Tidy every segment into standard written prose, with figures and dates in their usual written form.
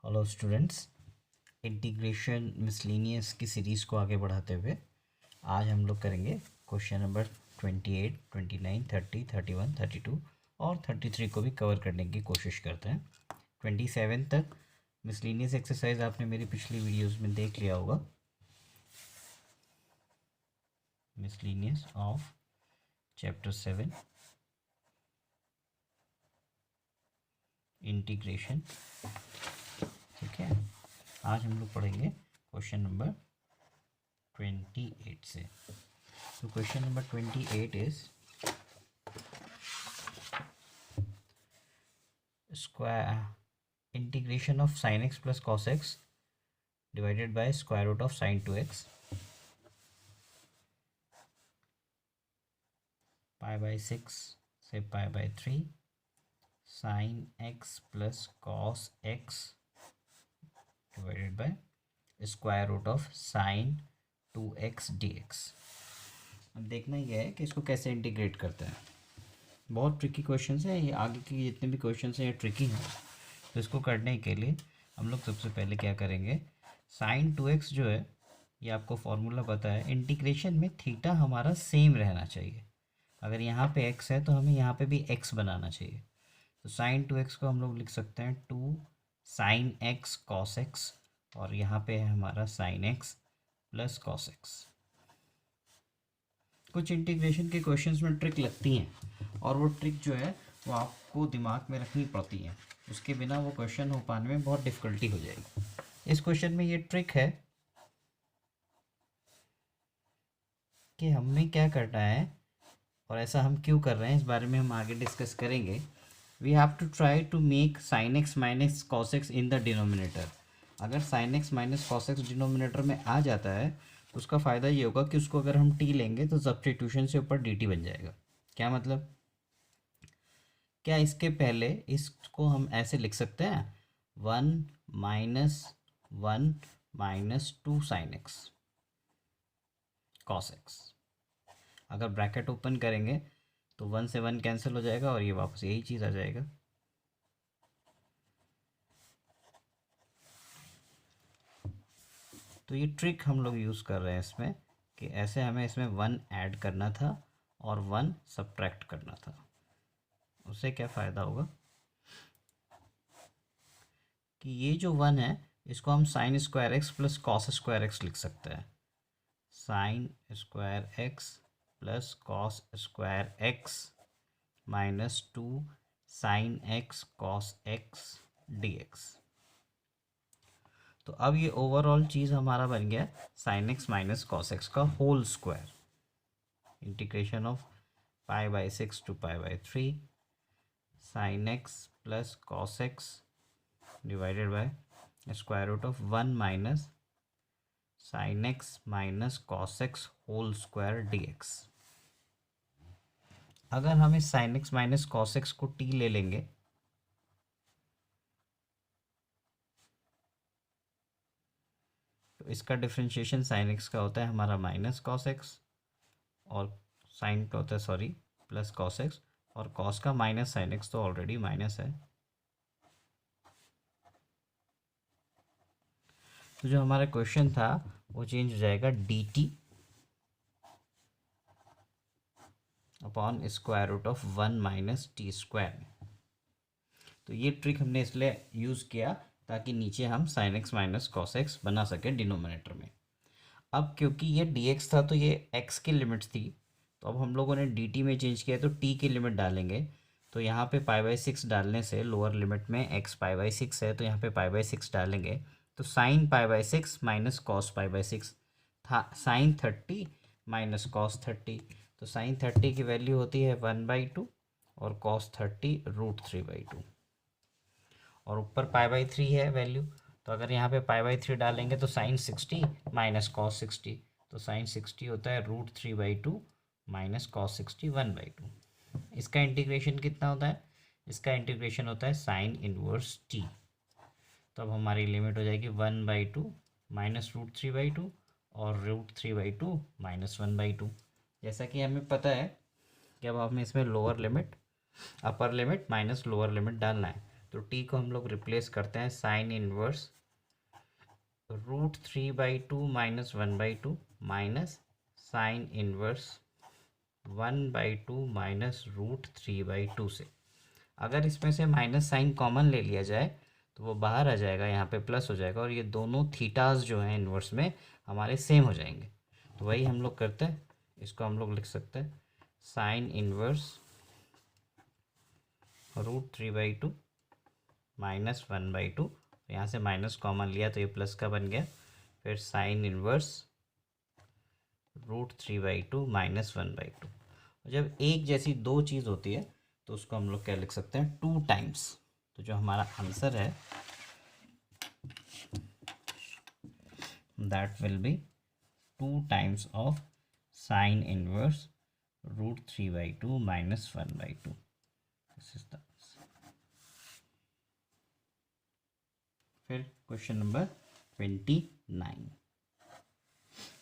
Hello students, integration miscellaneous की series को आगे बढ़ाते हुए आज हम लोग करेंगे क्वेश्चन नंबर 28, 29, 30, 31, 32 और 33 को भी कवर करने की कोशिश करते हैं। 27 तक मिसलेनियस एक्सरसाइज आपने मेरी पिछली वीडियोस में देख लिया होगा। Miscellaneous of chapter 7 integration. ठीक है, आज हम लोग पढ़ेंगे क्वेश्चन नंबर 28 से। तो question number 28 is square integration of sin x plus cos x divided by square root of sin 2x pi by 6 से pi by 3 sin x plus cos x divided by square root of sin 2x dx। अब देखना ये है कि इसको कैसे integrate करते हैं। बहुत ट्रिकी क्वेश्चन है ये, आगे के जितने भी क्वेश्चन हैं ये ट्रिकी हैं। तो इसको करने के लिए हम लोग सबसे पहले क्या करेंगे, साइन 2x जो है ये आपको फॉर्मूला पता है, इंटीग्रेशन में थीटा हमारा सेम रहना चाहिए। अगर यहाँ पे x है तो हमें यहाँ पे भी x बनाना चाहिए। तो साइन 2x को हम लोग लिख सकते हैं 2 साइन x cos x, और यहाँ पे है हमारा sine x plus cos x. कुछ इंटीग्रेशन के क्वेश्चंस में ट्रिक लगती हैं और वो ट्रिक जो है वो आपको दिमाग में रखनी पड़ती है, उसके बिना वो क्वेश्चन हो पाने में बहुत डिफ़िकल्टी हो जाएगी। इस क्वेश्चन में ये ट्रिक है कि हमें क्या करना है और ऐसा हम क्यों कर रहे हैं, इस बारे में हम आगे डिस्कस करेंगे। We have to try to make sine x minus cos x in the denominator. अगर sine x minus cos x denominator में आ जाता है तो उसका फ़ायदा ये होगा कि उसको अगर हम टी लेंगे तो सब्स्टिट्यूशन से ऊपर डी टी बन जाएगा। क्या मतलब, क्या इसके पहले इसको हम ऐसे लिख सकते हैं 1 minus 2 sine x cos x. अगर ब्रैकेट ओपन करेंगे तो 1 से 1 कैंसिल हो जाएगा और ये वापस यही चीज़ आ जाएगा। तो ये ट्रिक हम लोग यूज़ कर रहे हैं इसमें कि ऐसे हमें इसमें 1 ऐड करना था और 1 सब्ट्रैक्ट करना था। उससे क्या फ़ायदा होगा कि ये जो 1 है इसको हम sine square x plus cos square x लिख सकते हैं। Sine square x plus cos square x minus 2 sine x cos x d x. तो अब ये ओवरऑल चीज़ हमारा बन गया sine x minus cos x का whole square. Integration of pi by 6 to pi by 3 sine x plus cos x divided by square root of 1 minus sine x minus cos x whole square d x. अगर हम इस sine x minus cos x को t ले लेंगे तो इसका differentiation sine x का होता है हमारा माइनस कॉस एक्स, और साइन का होता है सॉरी प्लस कॉस एक्स, और कॉस का माइनस साइन एक्स तो ऑलरेडी माइनस है। तो जो हमारा क्वेश्चन था वो चेंज हो जाएगा d t upon square root of 1 minus t square में। तो ये ट्रिक हमने इसलिए यूज़ किया ताकि नीचे हम sign x minus cos x बना सकें डिनोमिनेटर में। अब क्योंकि ये डी एक्स था तो ये एक्स की लिमिट थी, तो अब हम लोगों ने डी टी में चेंज किया तो टी की लिमिट डालेंगे। तो यहाँ पे पाई बाई 6 डालने से लोअर लिमिट में एक्स पाई बाई 6 है तो यहाँ पे पाई बाई 6 डालेंगे तो sine pi by 6 minus cos pi by 6 था साइन 30 माइनस कॉस 30। तो साइन 30 की वैल्यू होती है 1/2 और कॉस 30 √3/2, और ऊपर पाई बाई 3 है वैल्यू। तो अगर यहाँ पे पाई बाई 3 डालेंगे तो साइन 60 माइनस कॉस 60, तो साइन 60 होता है √3/2 माइनस कॉस 60 1/2। इसका इंटीग्रेशन कितना होता है, इसका इंटीग्रेशन होता है साइन इनवर्स टी। तो अब हमारी लिमिट हो जाएगी 1/2 माइनस √3/2 और √3/2 माइनस 1/2। जैसा कि हमें पता है कि अब हमें इसमें lower limit upper limit minus lower limit डालना है। तो टी को हम लोग रिप्लेस करते हैं sign inverse √3/2 minus 1/2 minus sine inverse 1/2 minus √3/2 से। अगर इसमें से माइनस साइन कॉमन ले लिया जाए तो वो बाहर आ जाएगा, यहाँ पे प्लस हो जाएगा और ये दोनों थीटाज जो हैं इन्वर्स में हमारे सेम हो जाएंगे। तो वही हम लोग करते हैं, इसको हम लोग लिख सकते हैं साइन इनवर्स √3/2 माइनस 1/2, यहाँ से माइनस कॉमन लिया तो ये प्लस का बन गया, फिर साइन इनवर्स √3/2 माइनस 1/2। जब एक जैसी दो चीज़ होती है तो उसको हम लोग क्या लिख सकते हैं, 2 टाइम्स। तो जो हमारा आंसर है that will be 2 times of sine inverse √3/2 minus 1/2। This is the answer. फिर question number 29।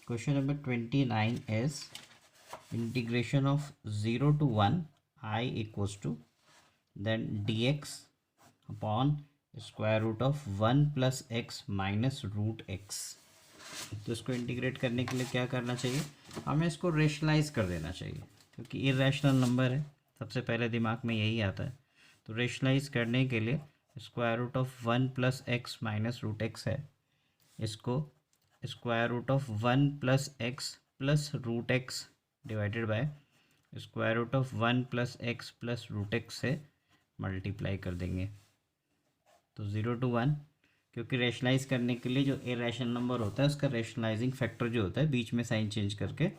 Question number 29 is integration of 0 to 1 I equals to then dx upon square root of 1 plus x minus root x। तो इसको integrate करने के लिए क्या करना चाहिए, हमें इसको रेशनलाइज कर देना चाहिए क्योंकि इरेशनल नंबर है, सबसे पहले दिमाग में यही आता है। तो रेशनलाइज करने के लिए square root of 1 plus x minus root x है, इसको square root of 1 plus x plus root x divided by square root of 1 plus x plus root x से मल्टीप्लाई कर देंगे। तो 0 to 1, क्योंकि रेशनलाइज करने के लिए जो इरेशनल नंबर होता है उसका रेशनलाइजिंग फैक्टर जो होता है बीच में साइन चेंज करके,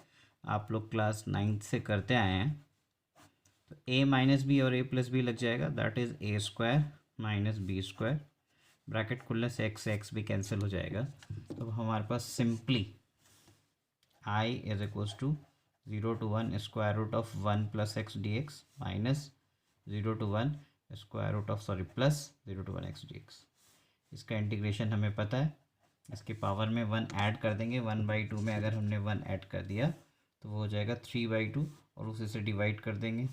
आप लोग क्लास 9th से करते आए हैं। तो a माइनस बी और a प्लस बी लग जाएगा, that is a square minus b square, bracket खुलने से x भी कैंसिल हो जाएगा। तो हमारे पास simply I is equals to 0 to 1 square root of 1 plus x d x minus 0 to 1 square root of plus 0 to 1 x d x. इसका integration हमें पता है, इसके पावर में 1 ऐड कर देंगे, 1/2 में अगर हमने 1 ऐड कर दिया तो वो हो जाएगा 3/2 और उसी से डिवाइड कर देंगे,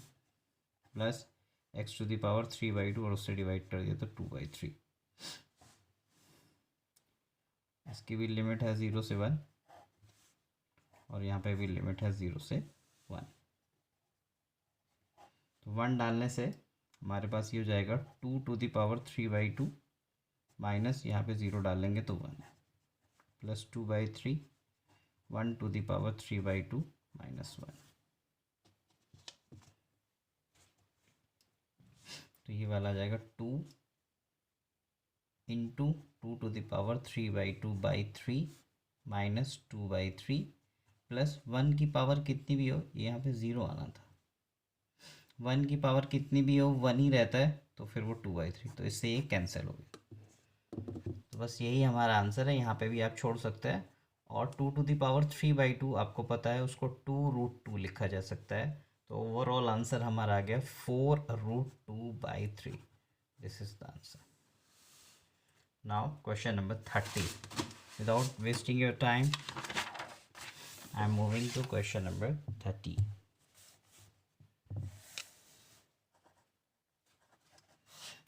plus x to the power 3/2 और उससे डिवाइड कर दिया तो 2/3। इसकी भी लिमिट है 0 से 1 और यहाँ पे भी लिमिट है 0 से 1। तो 1 डालने से हमारे पास ये हो जाएगा 2 टू द पावर 3/2 माइनस यहाँ पे 0 डालेंगे तो 1 plus 2/3, 1 to the power 3/2 minus 1। तो ये वाला आ जाएगा 2 into 2 to the power 3/2/3 minus 2/3 plus 1 की पावर कितनी भी हो, यहाँ पे 0 आना था, 1 की पावर कितनी भी हो 1 ही रहता है, तो फिर वो 2/3, तो इससे ये कैंसिल हो गया। तो बस यही हमारा आंसर है, यहाँ पे भी आप छोड़ सकते हैं। और 2 टू द पावर 3/2 आपको पता है उसको 2√2 लिखा जा सकता है, तो ओवरऑल आंसर हमारा आ गया 4√2/3। This is the answer. Now question number 30। Without wasting your time I am moving to question number 30.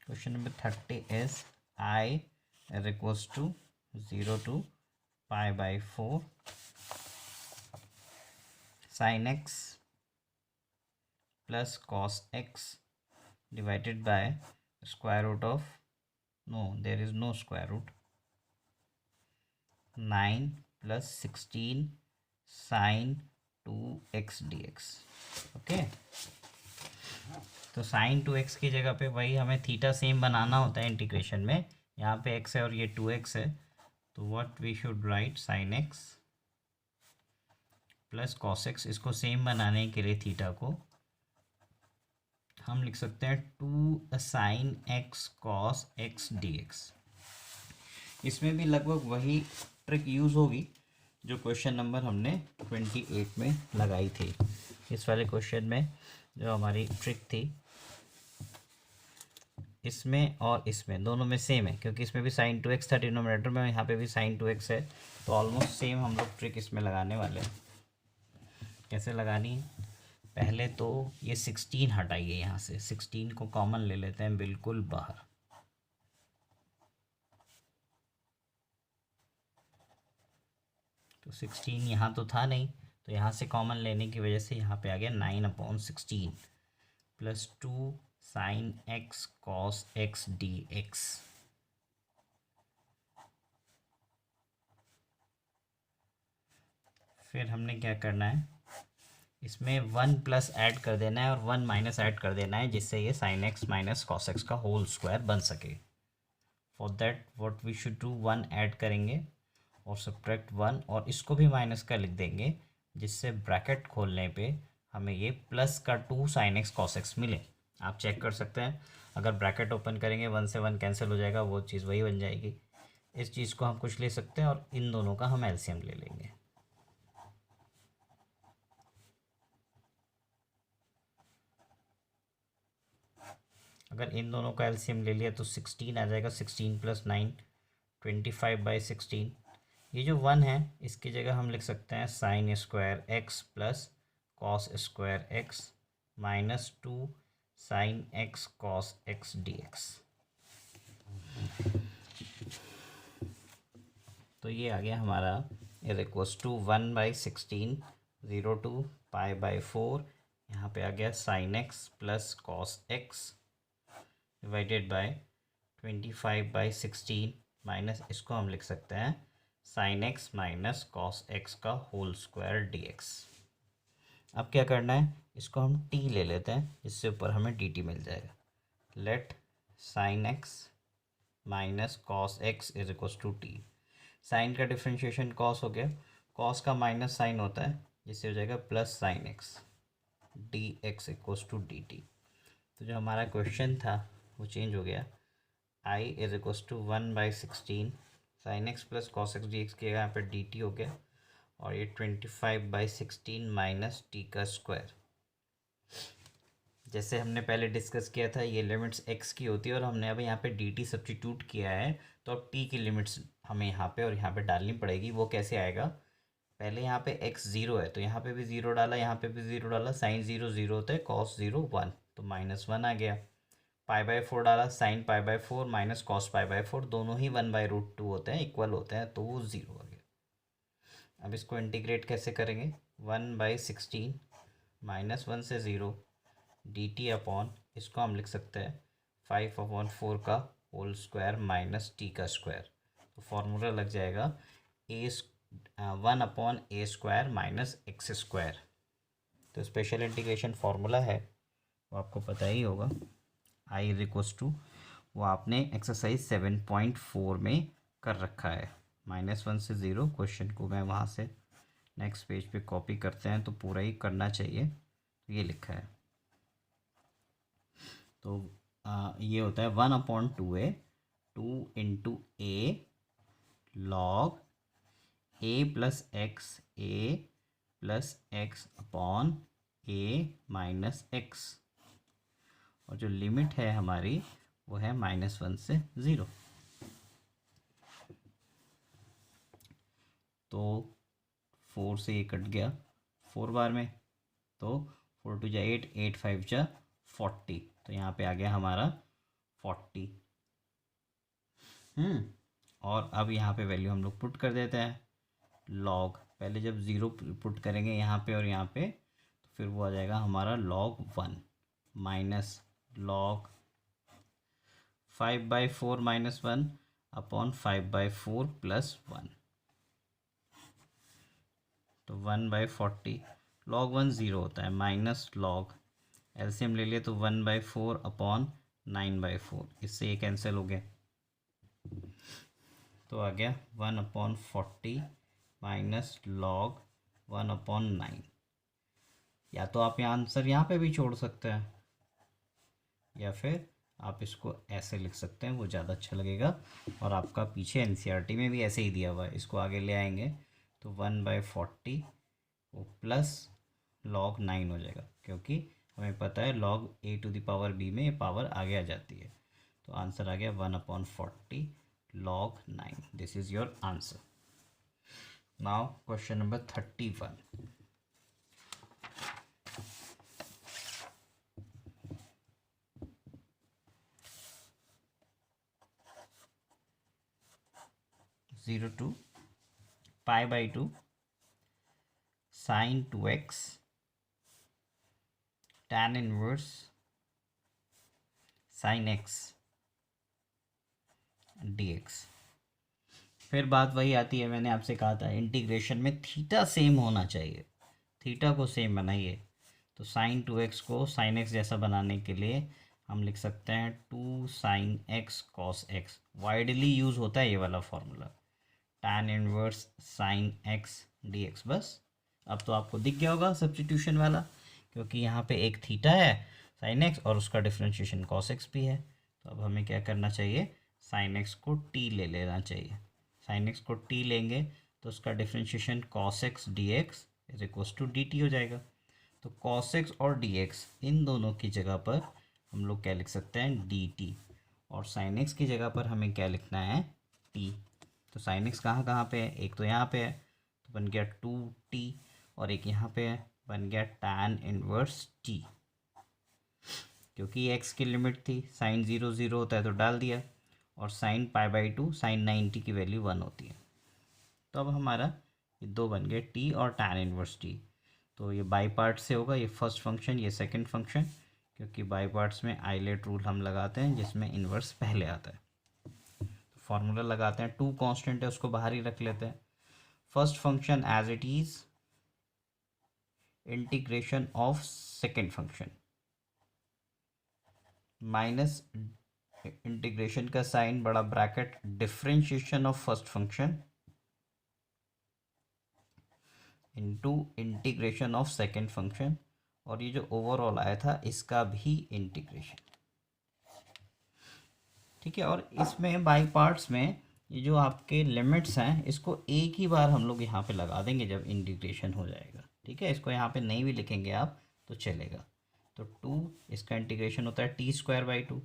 Question number 30 is I is equals to 0 to pi by 4 sin x plus cos x divided by square root of, no, there is no square root, 9 plus 16 sine 2x dx। Okay, तो sine 2x की जगह पे वही हमें theta same बनाना होता है integration में, यहाँ पे x है और ये 2x है, तो what we should write sine x plus cos x। इसको सेम बनाने के लिए थीटा को हम लिख सकते हैं 2 sine x cos x dx। इसमें भी लगभग वही ट्रिक यूज़ होगी जो क्वेश्चन नंबर हमने 28 में लगाई थी। इस वाले क्वेश्चन में जो हमारी ट्रिक थी, इसमें और इसमें दोनों में सेम है, क्योंकि इसमें भी साइन 2x था डिनोमिनेटर में, यहाँ पे भी साइन 2x है, तो ऑलमोस्ट सेम हम लोग ट्रिक इसमें लगाने वाले हैं। कैसे लगानी है, पहले तो ये 16 हटाइए, यहाँ से 16 को कॉमन ले लेते हैं बिल्कुल बाहर, तो 16 यहाँ तो था नहीं, तो यहाँ से कॉमन लेने की वजह से यहाँ पे आ गया 9/16 plus 2 sine x cos x d x. फिर हमने क्या करना है, इसमें 1 प्लस ऐड कर देना है और 1 माइनस ऐड कर देना है, जिससे ये sine x minus cos x का होल स्क्वायर बन सके। For that what we should do, 1 add करेंगे और सब्ट्रैक्ट 1 और इसको भी माइनस का लिख देंगे, जिससे ब्रैकेट खोलने पे हमें ये प्लस का 2 साइन एक्स कॉस एक्स मिले। आप चेक कर सकते हैं, अगर ब्रैकेट ओपन करेंगे 1 से 1 कैंसिल हो जाएगा, वो चीज़ वही बन जाएगी। इस चीज़ को हम कुछ ले सकते हैं और इन दोनों का हम एलसीएम ले लेंगे। अगर इन दोनों का एलसीएम ले लिया तो 16 आ जाएगा, 16 + 9 25/16। ये जो 1 है इसकी जगह हम लिख सकते हैं sine square x plus cos square x minus 2 sine x cos x d x. तो ये आ गया हमारा इज इक्वल्स टू 1/16 0 to π/4। यहाँ पे आ गया sine x plus cos x divided bye 25/16 minus इसको हम लिख सकते हैं sign x minus cos x का होल स्क्वायर डी एक्स। अब क्या करना है, इसको हम टी ले लेते हैं, इससे ऊपर हमें डी टी मिल जाएगा। Let sine x minus cos x is equals to t. Sine का डिफ्रेंशिएशन कॉस हो गया, कॉस का माइनस साइन होता है, जिससे हो जाएगा plus sine x d x equals to d t. तो जो हमारा क्वेश्चन था वो चेंज हो गया, I is equals to 1/16 sine x plus cos x d x के यहाँ पर डी टी हो गया, और ये 25/16 माइनस टी का स्क्वायर। जैसे हमने पहले डिस्कस किया था, ये लिमिट्स एक्स की होती है और हमने अब यहाँ पे डी टी सब्सटीट्यूट किया है, तो अब टी की लिमिट्स हमें यहाँ पे और यहाँ पे डालनी पड़ेगी। वो कैसे आएगा, पहले यहाँ पे एक्स 0 है तो यहाँ पे भी 0 डाला, यहाँ पे भी 0 डाला, साइन 0 0 होता है, कॉस 0 1, तो -1 आ गया। π/4 डाला, साइन π/4 माइनस कॉस π/4 दोनों ही 1/√2 होते हैं, इक्वल होते हैं, तो वो 0 आ गया। अब इसको इंटीग्रेट कैसे करेंगे, 1/16 -1 से 0 डी टी अपॉन इसको हम लिख सकते हैं 5/4 का होल स्क्वायर माइनस टी का स्क्वायर। तो फॉर्मूला लग जाएगा 1/a² माइनस एक्स स्क्वायर। तो स्पेशल इंटीग्रेशन फार्मूला है, वो आपको पता ही होगा, आई इज इक्वल्स टू, वो आपने एक्सरसाइज 7.4 में कर रखा है। -1 से 0, क्वेश्चन को मैं वहाँ से नेक्स्ट पेज पे कॉपी करते हैं तो पूरा ही करना चाहिए। तो ये लिखा है, तो ये होता है 1/2a 2 × a log a plus x upon a minus x, और जो लिमिट है हमारी वो है -1 से 0। तो 4 से ये कट गया 4 बार में, तो 4 2 जा 8, 8 5 जा 40, तो यहाँ पे आ गया हमारा 40। और अब यहाँ पे वैल्यू हम लोग पुट कर देते हैं, लॉग पहले जब 0 पुट करेंगे यहाँ पे और यहाँ पे, तो फिर वो आ जाएगा हमारा log 1 माइनस log 5/4 -1 अपॉन 5/4 + 1, तो 1/40 log 1 0 होता है, माइनस log एलसीएम ले लिए तो 1/4 अपॉन 9/4, इससे ये कैंसिल हो गया, तो आ गया 1/40 माइनस log 1/9। या तो आप यहाँ आंसर यहाँ पे भी छोड़ सकते हैं, या फिर आप इसको ऐसे लिख सकते हैं, वो ज़्यादा अच्छा लगेगा। और आपका पीछे एनसीईआरटी में भी ऐसे ही दिया हुआ है, इसको आगे ले आएंगे तो 1/40 वो प्लस log 9 हो जाएगा, क्योंकि हमें पता है log a⁴b में ये पावर आगे आ जाती है। तो आंसर आ गया 1/40 log 9। This is your answer. Now question number 31। (0 to π/2 sine 2x tan inverse sine x dx। फिर बात वही आती है, मैंने आपसे कहा था इंटीग्रेशन में थीटा सेम होना चाहिए, थीटा को सेम बनाइए। तो साइन 2x को साइन x जैसा बनाने के लिए हम लिख सकते हैं 2 sine x cos x। Widely use होता है ये वाला formula, tan inverse sine x dx। बस अब तो आपको दिख गया होगा सब्स्टिट्यूशन वाला, क्योंकि यहाँ पे एक थीटा है साइन x और उसका डिफ्रेंशिएशन कॉस x भी है। तो अब हमें क्या करना चाहिए, साइन x को t ले लेना चाहिए। साइन x को t लेंगे तो उसका differentiation cos x dx is equals to dt हो जाएगा। तो cos x और dx इन दोनों की जगह पर हम लोग क्या लिख सकते हैं, dt। और sin x की जगह पर हमें क्या लिखना है, t। तो sin x कहाँ कहाँ पे है, एक तो यहाँ पे है तो बन गया 2t, और एक यहाँ पे है बन गया tan इनवर्स t। क्योंकि x की लिमिट थी, साइन 0 0 होता है तो डाल दिया, और साइन π/2 साइन 90 की वैल्यू 1 होती है। तो अब हमारा ये दो बन गए t और tan इनवर्स t। तो ये बाई पार्ट से होगा, ये फर्स्ट फंक्शन ये सेकंड फंक्शन, क्योंकि बाई पार्ट्स में आइलेट रूल हम लगाते हैं जिसमें इन्वर्स पहले आता है। तो फॉर्मूला लगाते हैं, 2 कांस्टेंट है उसको बाहर ही रख लेते हैं। First function as it is integration of second function minus integration का साइन बड़ा bracket differentiation of first function into integration of second function, और ये जो ओवरऑल आया था इसका भी इंटीग्रेशन। ठीक है, और इसमें बाई पार्ट्स में ये जो आपके लिमिट्स हैं इसको एक ही बार हम लोग यहाँ पे लगा देंगे जब इंटीग्रेशन हो जाएगा। ठीक है, इसको यहाँ पे नहीं भी लिखेंगे आप तो चलेगा। तो 2 इसका इंटीग्रेशन होता है t²/2,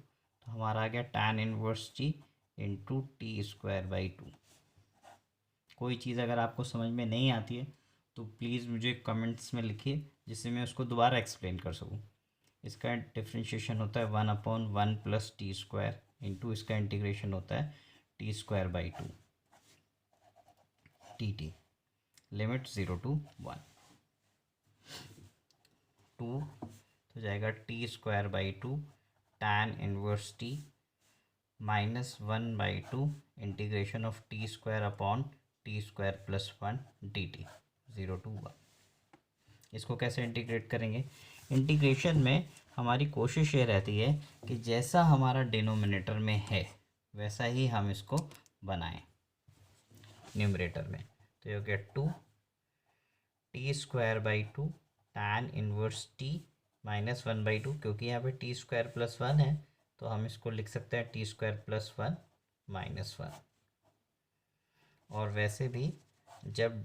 तो हमारा आ गया tan inverse t into t²/2। कोई चीज़ अगर आपको समझ में नहीं आती है तो प्लीज़ मुझे कमेंट्स में लिखिए जिससे मैं उसको दोबारा एक्सप्लेन कर सकूँ। इसका डिफ्रेंशिएशन होता है 1/1 प्लस t² इंटू इसका इंटीग्रेशन होता है t²/2 dt, लिमिट 0 to 1। 2 तो जाएगा t²/2 tan inverse t minus 1/2 integration of t² upon t² plus 1 dt 0 to 1। इसको कैसे इंटीग्रेट करेंगे, इंटीग्रेशन में हमारी कोशिश ये रहती है कि जैसा हमारा डिनोमिनेटर में है वैसा ही हम इसको बनाएं न्यूमरेटर में। तो ये हो गया 2 t²/2 tan inverse t minus 1/2, क्योंकि यहाँ पे t² प्लस 1 है तो हम इसको लिख सकते हैं t² प्लस 1 माइनस 1। और वैसे भी जब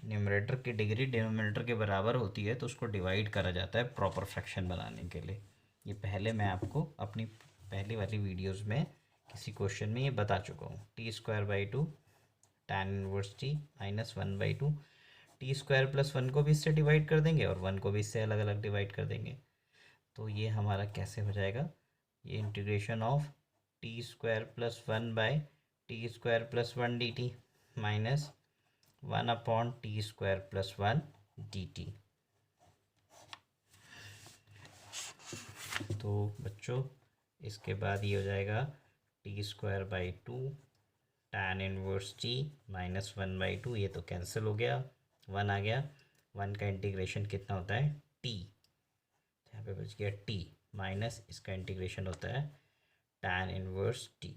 न्यूमरेटर की डिग्री डिनोमिनेटर के बराबर होती है तो उसको डिवाइड करा जाता है प्रॉपर फ्रैक्शन बनाने के लिए। ये पहले मैं आपको अपनी पहली वाली वीडियोस में किसी क्वेश्चन में ये बता चुका हूँ। t²/2 tan inverse t minus 1/2, t² plus 1 को भी इससे डिवाइड कर देंगे और 1 को भी इससे अलग अलग डिवाइड कर देंगे। तो ये हमारा कैसे हो जाएगा, ये integration of t² plus 1 by t² plus 1 dt minus 1/t² plus 1 dt। तो बच्चों इसके बाद ये हो जाएगा t²/2 tan inverse t minus 1/2, ये तो कैंसिल हो गया, 1 आ गया। 1 का इंटीग्रेशन कितना होता है t, यहाँ पे बच गया t माइनस इसका इंटीग्रेशन होता है tan इनवर्स t,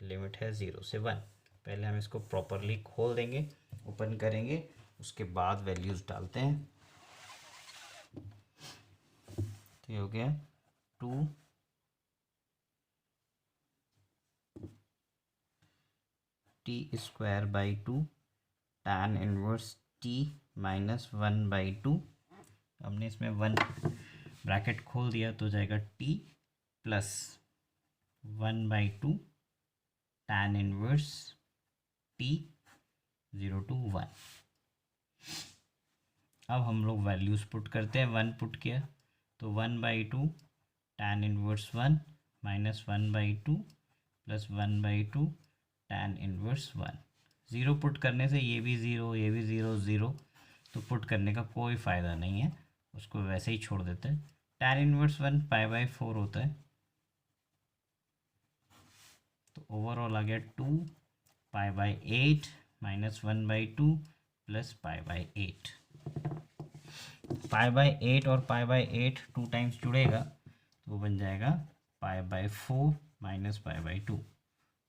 लिमिट है 0 से 1। पहले हम इसको प्रॉपरली खोल देंगे, ओपन करेंगे, उसके बाद वैल्यूज़ डालते हैं। तो ये हो गया 2 t²/2 tan inverse t minus 1/2। हमने इसमें 1 ब्रैकेट खोल दिया तो जाएगा t plus 1/2 tan inverse t 0 to 1। अब हम लोग वैल्यूज़ पुट करते हैं, 1 पुट किया तो 1/2 tan inverse 1 minus 1/2 plus 1/2 tan inverse 1। 0 put करने से ये भी 0 ये भी 0 0, तो पुट करने का कोई फ़ायदा नहीं है, उसको वैसे ही छोड़ देते हैं। tan इनवर्स 1 π/4 होता है, तो ओवरऑल आ गया 2 π/8 -1/2 प्लस π/8। π/8 और π/8 टू टाइम्स जुड़ेगा तो वो बन जाएगा π/4 -π/2।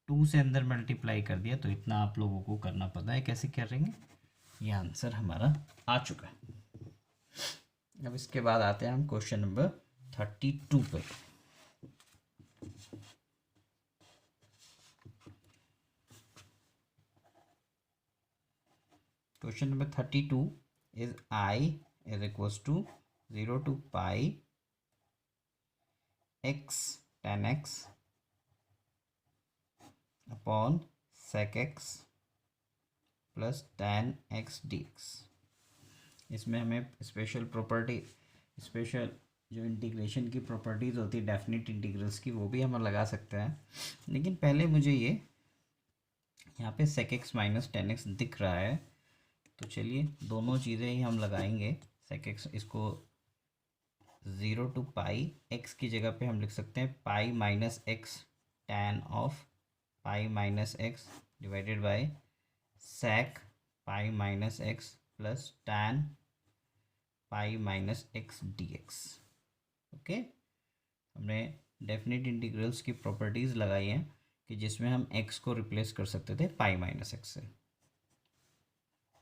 2 से अंदर मल्टीप्लाई कर दिया, तो इतना आप लोगों को करना पता है कैसे करेंगे। ये आंसर हमारा आ चुका है। अब इसके बाद आते हैं हम क्वेश्चन नंबर 32 पे। Question number 32 is I is equals to 0 to pi x tan x upon sec x plus tan x dx। इसमें हमें स्पेशल जो इंटीग्रेशन की प्रॉपर्टीज़ होती है डेफिनेट इंटीग्रल्स की, वो भी हम लगा सकते हैं। लेकिन पहले मुझे ये यहाँ पे sec x minus tan x दिख रहा है, तो चलिए दोनों चीज़ें ही हम लगाएंगे। sec x, इसको 0 to पाई x की जगह पे हम लिख सकते हैं pi minus x tan of pi minus x divided by sec pi minus x plus tan pi minus x dx। Okay, हमने डेफिनेट इंटीग्रल्स की प्रॉपर्टीज़ लगाई हैं कि जिसमें हम x को रिप्लेस कर सकते थे पाई माइनस एक्स से।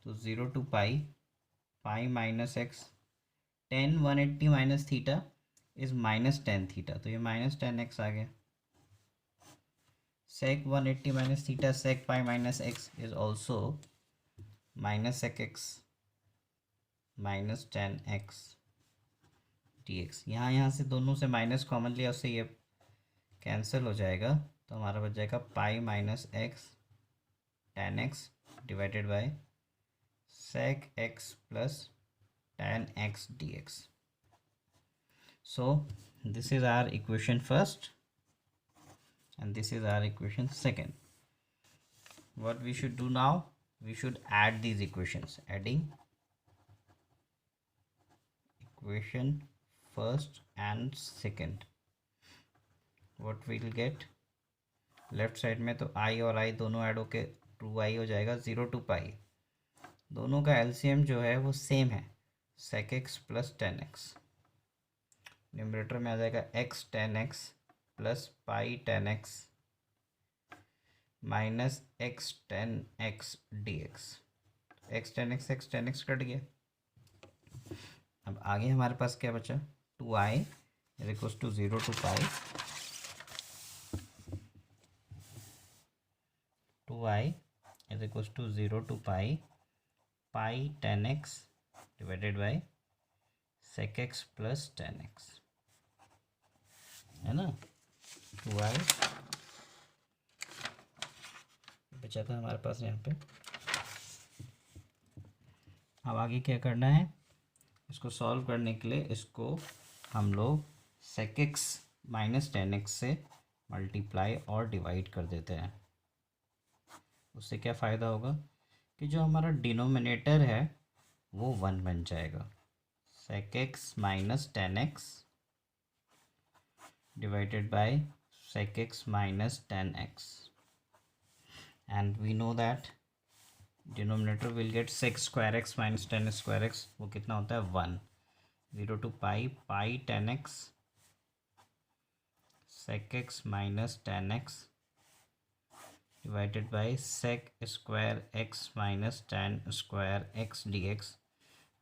तो 0 to pi minus x tan 180 minus theta is minus tan theta, तो ये माइनस टेन एक्स आ गया। sec 180 minus theta sec pi minus x is also minus sec x minus ten x dx। यहाँ से दोनों से minus common लिया, उससे ये कैंसिल हो जाएगा, तो हमारा बच जाएगा pi minus x ten x divided by sec x plus tan x dx। So this is our equation first and this is our equation second. What we should do now, we should add these equations. Adding equation first and second, what we will get, left side में तो i और i दोनों add होके 2i हो जाएगा। 0 to पाई, दोनों का LCM जो है वो सेम है, sec x plus tan x। Numerator में आ जाएगा x tan x plus pi tan x minus x tan x dx। x tan x cut गया। अब आगे हमारे पास क्या बचा, 2i is equals to 0 to pi 2i is equals to 0 to pi tan x divided by sec x plus tan x, है ना। 2i बचा था हमारे पास यहाँ पे। अब आगे क्या करना है, इसको सॉल्व करने के लिए इसको हम लोग sec x minus ten x से मल्टीप्लाई और डिवाइड कर देते हैं। उससे क्या फ़ायदा होगा कि जो हमारा डिनोमिनेटर है वो 1 बन जाएगा। sec x minus ten x divided by sec x minus tan x, and we know that denominator will get sec square x minus tan square x, वो कितना होता है 1। 0 to pi tan x sec x minus tan x divided by sec square x minus tan square x dx।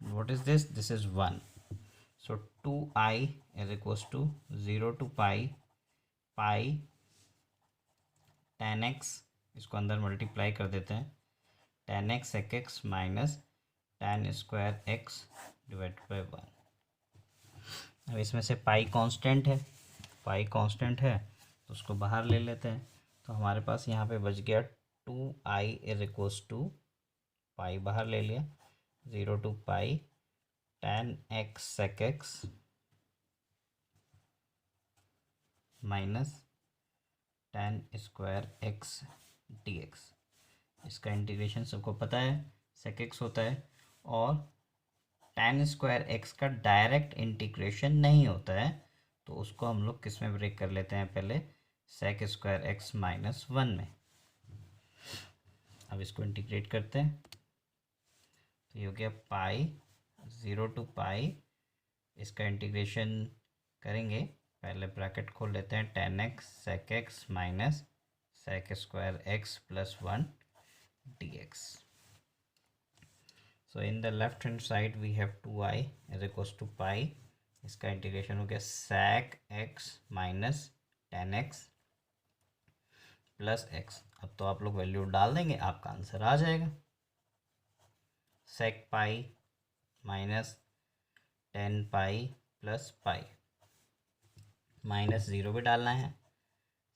what is this, this is 1। so 2i is equals to 0 to pi tan x, इसको अंदर multiply कर देते हैं, tan x sec x minus tan square x divide by 1। अब इसमें से पाई constant है, तो उसको बाहर ले लेते हैं, तो हमारे पास यहाँ पे बच गया 2i इज इक्वल्स टू पाई बाहर ले लिया 0 to pi tan x sec x minus tan square x dx। इसका इंटीग्रेशन सबको पता है, sec x होता है और tan स्क्वायर एक्स का डायरेक्ट इंटीग्रेशन नहीं होता है, तो उसको हम लोग किस में ब्रेक कर लेते हैं, पहले sec स्क्वायर एक्स माइनस 1 में। अब इसको इंटीग्रेट करते हैं, तो ये हो गया पाई 0 टू पाई। इसका इंटीग्रेशन करेंगे, पहले ब्रैकेट खोल लेते हैं, tan x sec x minus sec square x plus 1 dx। So in the left hand side we have 2i is equals to pi. इसका इंटीग्रेशन हो गया sec x minus tan x plus x। अब तो आप लोग value डाल देंगे, आपका आंसर आ जाएगा। sec pi minus tan pi plus pi, minus 0 भी डालना है,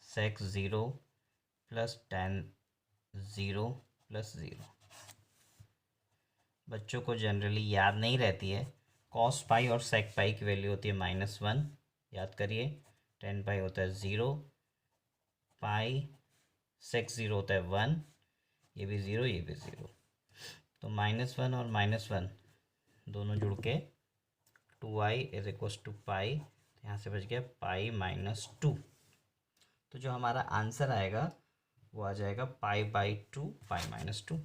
sec 0 प्लस tan 0 प्लस 0। बच्चों को जनरली याद नहीं रहती है, cos पाई और sec पाई की वैल्यू होती है -1, याद करिए। tan पाई होता है 0, पाई sec 0 होता है 1, ये भी 0 ये भी 0, तो -1 और -1 दोनों जुड़ के 2i इज इक्वल्स टू पाई। यहाँ से बच गया पाई माइनस 2। तो जो हमारा आंसर आएगा वो आ जाएगा pi by 2, pi minus 2।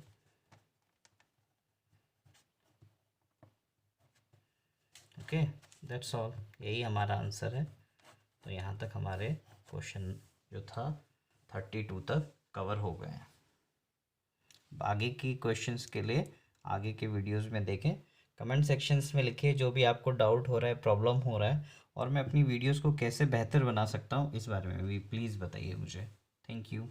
Okay, that's all, यही हमारा आंसर है। तो यहाँ तक हमारे क्वेश्चन जो था 32 तक कवर हो गए हैं। आगे की क्वेश्चंस के लिए आगे के वीडियोस में देखें, कमेंट सेक्शंस में लिखिए जो भी आपको डाउट हो रहा है, प्रॉब्लम हो रहा है, और मैं अपनी वीडियोस को कैसे बेहतर बना सकता हूँ इस बारे में भी प्लीज़ बताइए मुझे। Thank you.